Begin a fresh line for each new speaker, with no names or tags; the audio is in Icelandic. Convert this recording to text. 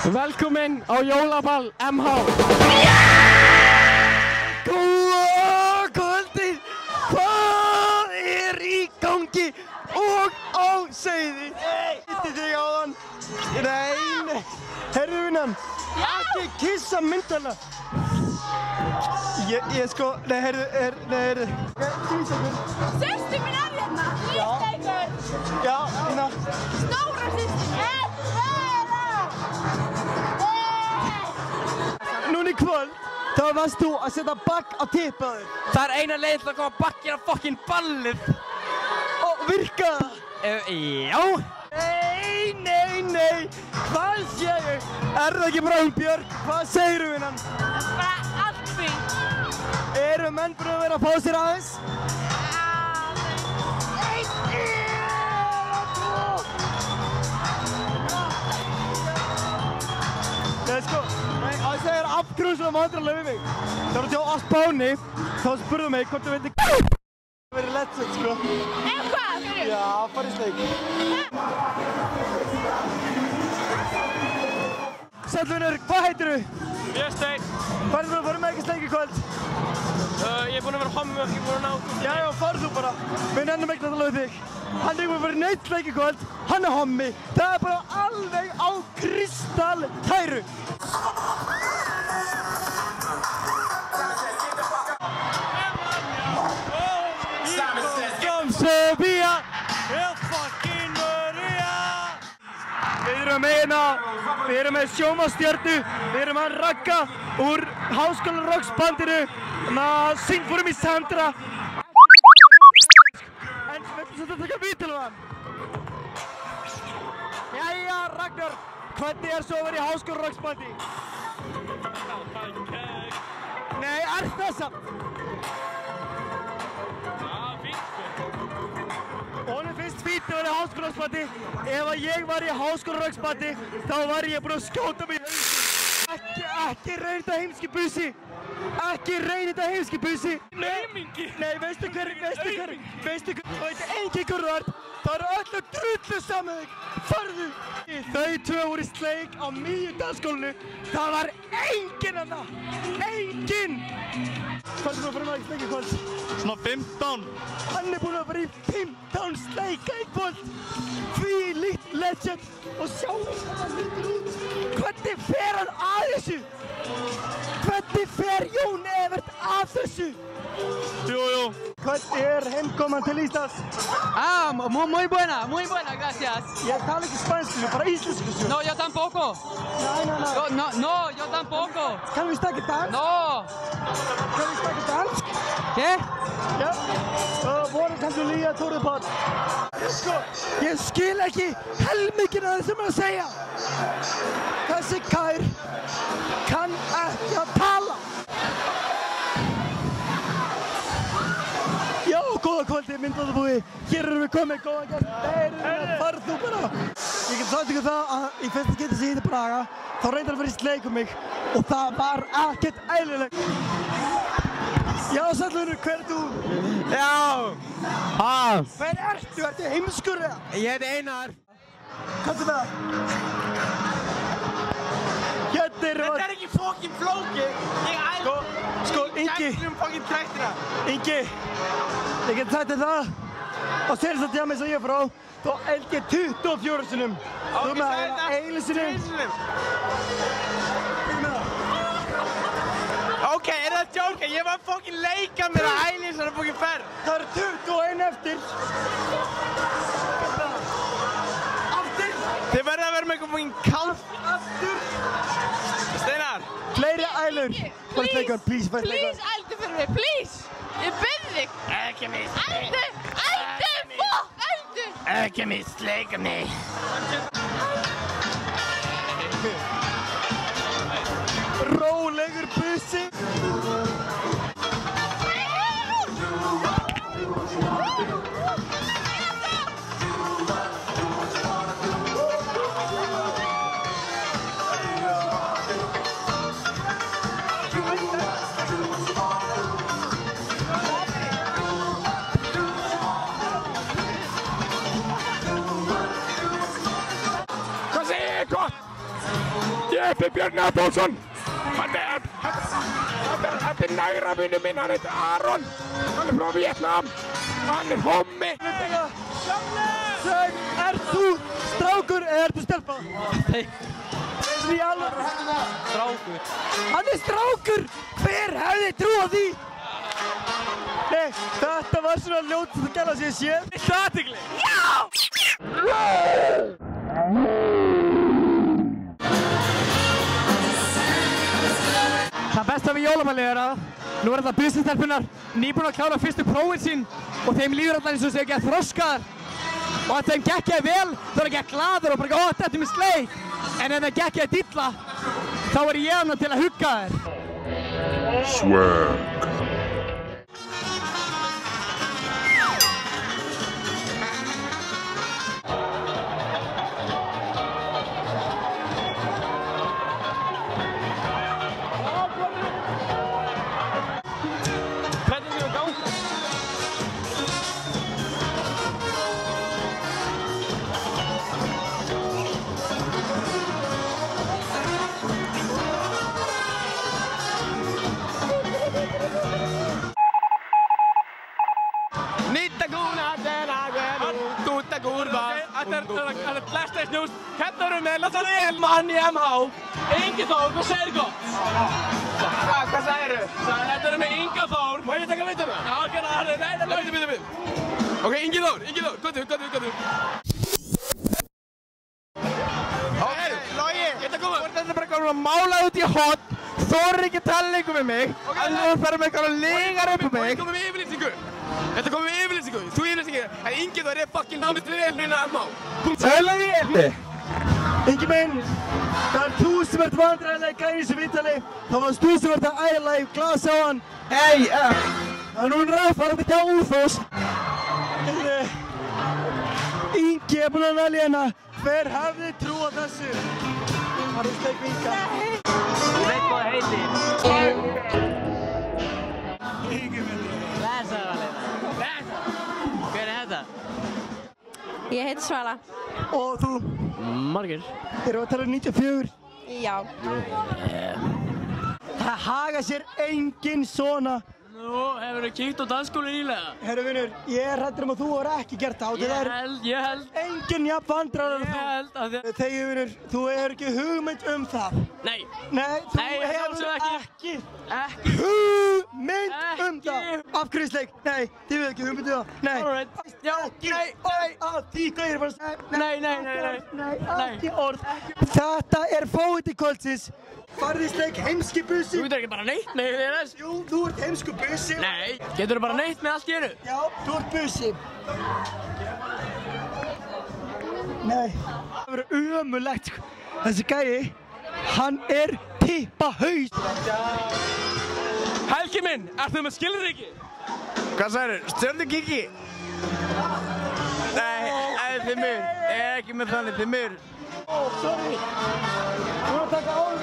Velkomin á jólaball MH.
Góða kvöldið, hvað í gangi og á seyði? Hitti þig áðan? Nei, herru vinnan, ekki kissa myndana. Ég sko, nei herru.
Systir mín hérna, lífsteikur.
Já, hérna.
Stóra systir mín.
Núna í kvöld, þá varst þú að setja bakk á tippaður.
Það eina leið til að koma bakkinn á fucking ballið.
Og virkaði það?
Já.
Nei, hvað sé ég? Er það ekki Bránbjörg? Hvað segirðu vinnan?
Bara allt fínt.
Eru menn búin að vera að fá sér aðeins? Nei sko, að ég segir afgrúslega vandræðilega við mig. Það var á Spáni, þá spurðu mig hvort þú vildi verið legend sko.
Hvað?
Já, fara í sleik. Sællvinur, hvað heitirðu?
Ég er Steinn.
Hvað er þú að fara með ekki sleik í kvöld?
Ég er búinn að vera hommi og ekki búinn að ná.
Já, farðu þú bara. Við nennum ekki að tala við þig. Hann er búinn að vera neitt sleik í kvöld. Hann er hommi. Það er bara alveg á kristalltæru. Sofía er fucking Maria. Við erum með sjónvarpsstjörnu, við erum að Ragga úr Háskólarokksbandinu, Sinforum í Sandra. En við ætlum svolítið að taka vítil á hann. Jæja, Ragnar, hvernig er svo að vera í Háskólarokksbandi? Nei, er það samt? Honum finnst fínt að vera í Háskólarokksbandi. Ef að ég var í Háskólarokksbandi, þá var ég búinn að skjóta mig í hausinn. Ekki reyna þetta heimski bussi. Ekki reyna þetta heimski bussi.
Naumingi.
Nei, veistu hver, þú veit engin hver þú ert. Það eru öll að drullu saman þig. Farðu. Þau tvö voru í sleik á Mýrdalsskólanu. Það var enginn að það. Enginn. Hvað er þú að fara með í sleik í kvöld?
Svona 15.
Hann er búinn að vera í 15 sleika í kvöld. Þvílíkt legend. Og sjáu hvernig hann lítur út. Hvernig fer hann að þessu? Hvernig fer Jón Evert að þessu?
Jú.
Hvernig er heimkoman til Íslands?
Muy buena, gracias.
Ég tala ekki spænsku, bara íslensku.
No, yo tampoco. No, yo tampoco.
Kan vi snakke dansk?
No.
Kan vi snakke dansk?
¿Qué?
Ja. Hvordan kan du lide Torupod? Sko, ég skil ekki helminginn af það sem að segja. Þessi kær kann ekki að tala. Já, góða kvöldi, myndbandabúi. Hér erum við komið, góða gæst. Nei, farð þú bara. Ég get sagt ykkur það að í fyrsta geti sem ég hitti Braga, þá reyndar að vera í sleik um mig og það var ekkert eðlilegt. Já, Sællvinur, hver er þú?
Já.
Hver ertu? Ertu heimskur eða?
Ég heiti Einar.
Hvað er það? Hérna erum við...
Þetta er ekki fucking flókið.
Sko, Ingi.
Gætlum fucking træktina.
Ingi, ég get sagt þér það. Á senasta djami sem ég er frá, þá eld ég 24 sinnum. Þú með það einu sinnum.
Ok, er það djóka? Ég var fucking leika mér að æli þessari fucking ferð.
Það eru 21 eftir. Aftur.
Þið verða að vera með eitthvað fucking kallt.
Aftur.
Steinar.
Fleiri ælur. Fæst leikar, please, fæst leikar.
Please, ældu fyrir mig, please. Ég byrði þig.
Ekki mist.
Ældu, fuck, ældu.
Ekki mist, leika mig.
Rólegur bussi.
Hvað segir ég gott?
Þetta er Björn Adolfsson. Þetta er nægra vinnu minn, hann heitir Aron. Hann er frá Vietnam. Hann er hommi.
Sveinn, ert þú strákur eða ert þú stelpa?
Nei.
Þessi í alveg.
Strákur.
Hann er strákur! Hver hefði trúað því? Nei, þetta var svona ljótast að gæla sig séð.
Viltu athygli? Já!
Það besta við jólamælið er að nú er þetta business-stelpunar nýbúin að klára fyrstu prófin sín og þeim líður alltaf eins og þau ekki þroskaðar og að þeim gekk vel þá er ekki glaður og bara ó, þetta er mér sleik en ef það gekk illa þá er ég hann til að hugga þér.
Swag.
Þetta er flestasnjús, hérna erum við Lassaril, mann í MH. Ingi Þór, hvað segir þú? Hvað segir þú? Þetta erum við Inga Þór. Má ég taka veituna? Já, gerða það. Nei, bíðu. Ok, Ingi Þór, góðu. Ok, Logi, þú ert þetta bara að mála út í hot, þorir ekki að tala lengur með mig, en þú ert bara með eitthvað að ligar upp með mig. Þetta komið með yfirlýsingu. Þú yfirlýsingu, en Ingi Þór er fucking námist við elnina MH.
Sælaði Elni! Ingi minn, það er þú sem ert vandræðilega í gæri sem viðtali, þá varst þú sem ert að æla í glas á hann. Hey, það er núna ræðfarandi til Úlfós. Ingi er búinn að velja hérna, hver hefði trúað þessu? Það er steik Inga.
Ég veit hvað það heitir.
Ingi minn.
Blessaður Valina. Hver er þetta?
Ég heiti Svala.
Og þú?
Margir.
Erum við að tala um 94?
Já.
Það haga sér enginn svona.
Nú, hefur þið kíkt á dansskóla nýlega?
Herru vinur, ég er hræddur að þú har ekki gert það.
Ég held.
Enginn jafn vandræðar en þú.
Ég held að þið...
Þegar vinur, þú hefur ekki hugmynd um það.
Nei.
Nei, þú hefur ekki hugmynd um það. Afgriðsleik, nei, þið hefur ekki hugmynd um það. Nei.
Alright. Já, nei.
Því gauðir bara að
Nei.
ekki orð. Þetta er fóiti kvöldsins. Farðisleik heimski bussi.
Þú getur ekki bara neitt með þér.
Jú, þú ert heimsku bussi.
Nei. Getur þú bara neitt með allt í einu?
Já, þú ert bussi. Nei. Það verður ömurlegt. Þessi gæi, hann er tippahaus.
Helgi minn, ertu með skilríki? Hvað sagður? Stjörnukiki? Nei, þimmur. Ég er ekki með þannig, þimmur.
Sorry. Þú erum að taka áður.